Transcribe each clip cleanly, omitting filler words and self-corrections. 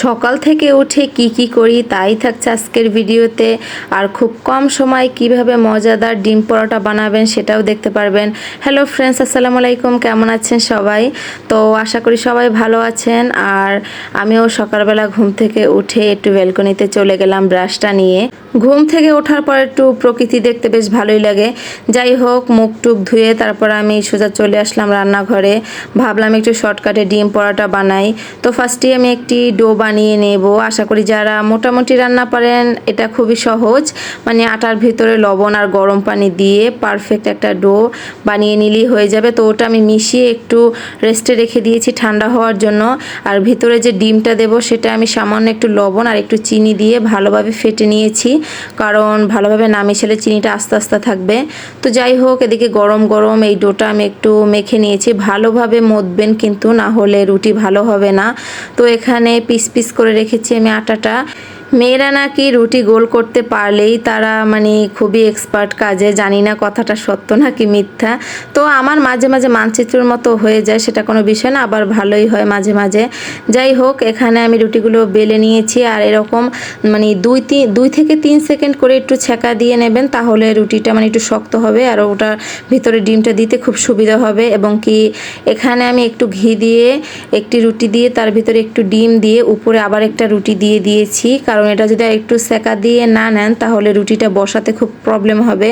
সকাল থেকে উঠে কি করি তাই থাকছে আজকের ভিডিওতে। আর খুব কম সময় কিভাবে মজাদার ডিম পরোটা বানাবেন সেটাও দেখতে পারবেন। হ্যালো ফ্রেন্ডস, আসসালামু আলাইকুম, কেমন আছেন সবাই? তো আশা করি সবাই ভালো আছেন। আর আমিও সকালবেলা ঘুম থেকে উঠে একটু ব্যালকনিতে চলে গেলাম ব্রাশটা নিয়ে। ঘুম থেকে ওঠার পর একটু প্রকৃতি দেখতে বেশ ভালোই লাগে। যাই হোক, মুখ টুক ধুয়ে তারপর আমি সোজা চলে আসলাম রান্নাঘরে। ভাবলাম একটু শর্টকাটে ডিম পরোটা বানাই। তো ফার্স্টে আমি একটি ডো বানিয়ে নেব। আশা করি যারা মোটামুটি রান্না পারেন এটা খুবই সহজ, মানে আটার ভিতরে লবণ আর গরম পানি দিয়ে পারফেক্ট একটা ডো বানিয়ে নিলেই হয়ে যাবে। তো ওটা আমি মিশিয়ে একটু রেস্টে রেখে দিয়েছি ঠান্ডা হওয়ার জন্য। আর ভিতরে যে ডিমটা দেব সেটা আমি সামান্য একটু লবণ আর একটু চিনি দিয়ে ভালোভাবে ফেটে নিয়েছি, কারণ ভালোভাবে না মিশালে চিনিটা আস্তে আস্তে থাকবে। তো যাই হোক, এদিকে গরম গরম এই ডোটা আমি একটু মেখে নিয়েছি। ভালোভাবে মথবেন কিন্তু, না হলে রুটি ভালো হবে না। তো এখানে পিস পিস করে রেখেছি আমি আটাটা। মেয়েরা নাকি রুটি গোল করতে পারলেই তারা মানে খুবই এক্সপার্ট কাজে, জানি না কথাটা সত্য নাকি মিথ্যা। তো আমার মাঝে মাঝে মানচিত্রের মতো হয়ে যায়, সেটা কোনো বিষয় না, আবার ভালোই হয় মাঝে মাঝে। যাই হোক, এখানে আমি রুটিগুলো বেলে নিয়েছি। আর এরকম মানে দুই থেকে 3 সেকেন্ড করে একটু ছেঁকা দিয়ে নেবেন, তাহলে রুটিটা মানে একটু শক্ত হবে আর ওটার ভিতরে ডিমটা দিতে খুব সুবিধা হবে। এবং কি এখানে আমি একটু ঘি দিয়ে একটি রুটি দিয়ে তার ভিতরে একটু ডিম দিয়ে উপরে আবার একটা রুটি দিয়ে দিয়েছি, কারণ এটা যদি একটু সেকা দিয়ে না নেন তাহলে রুটিটা বসাতে খুব প্রবলেম হবে।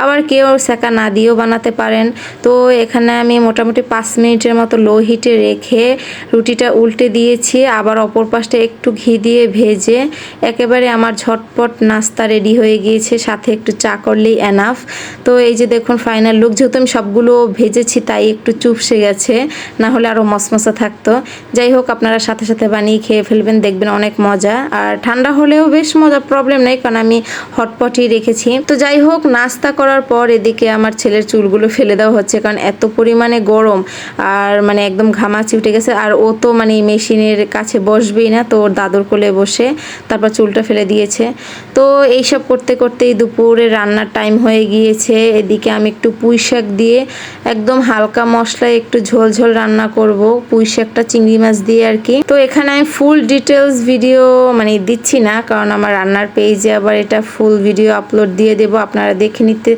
আবার কেউ সেকা না দিয়েও বানাতে পারেন। তো এখানে আমি মোটামুটি 5 মিনিটের মতো লো হিটে রেখে রুটিটা উল্টে দিয়েছি। আবার অপর পাশটা একটু ঘি দিয়ে ভেজে একেবারে আমার ঝটপট নাস্তা রেডি হয়ে গিয়েছে, সাথে একটু চা করলেই এনাফ। তো এই যে দেখুন ফাইনাল লুক। যেহেতু আমি সবগুলো ভেজেছি তাই একটু চুপসে গেছে, না হলে আরও মসমসা থাকতো। যাই হোক, আপনারা সাথে সাথে বানিয়ে খেয়ে ফেলবেন, দেখবেন অনেক মজা। আর ঠান্ডা হলেও বেশ মজা, প্রবলেম নেই, কারণ আমি হটপটই রেখেছি। তো যাই হোক, নাস্তা করার পর এদিকে আমার ছেলের চুলগুলো ফেলে দেওয়া হচ্ছে, কারণ এত পরিমাণে গরম আর মানে একদম ঘামাচি উঠে গেছে। আর ও তো মানে মেশিনের কাছে বসবেই না, তো ওর দাদুর কোলে বসে তারপর চুলটা ফেলে দিয়েছে। তো এইসব করতে করতেই দুপুরে রান্নার টাইম হয়ে গিয়েছে। এদিকে আমি একটু পুঁই শাক দিয়ে একদম হালকা মশলায় একটু ঝোল ঝোল রান্না করব, পুঁই শাকটা চিংড়ি মাছ দিয়ে আর কি। তো এখানে আমি ফুল ডিটেলস ভিডিও মানে দিচ্ছি না, কারণ আমার রান্নার পেজে আবার এটা ফুল ভিডিও আপলোড দিয়ে দেব, আপনারা দেখে নিতে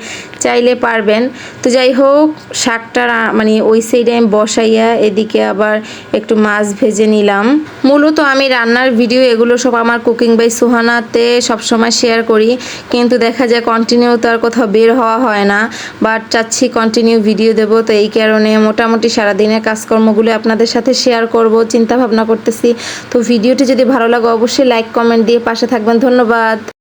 চাইলে পারবেন। তো যাই হোক, শাকটা মানে ওই সাইডে আমি বসাইয়া এদিকে আবার একটু মাছ ভেজে নিলাম। মূলত আমি রান্নার ভিডিও এগুলো সব আমার কুকিং বাই সুহানাতে সবসময় শেয়ার করি, কিন্তু দেখা যায় কন্টিনিউ তো আর কোথাও বের হওয়া হয় না। বাট চাচ্ছি কন্টিনিউ ভিডিও দেব, তো এই কারণে মোটামুটি সারাদিনের কাজকর্মগুলো আপনাদের সাথে শেয়ার করব চিন্তা ভাবনা করতেছি। তো ভিডিওটি যদি ভালো লাগে অবশ্যই লাইক কমেন্ট দিয়ে পাশে থাকবেন। ধন্যবাদ।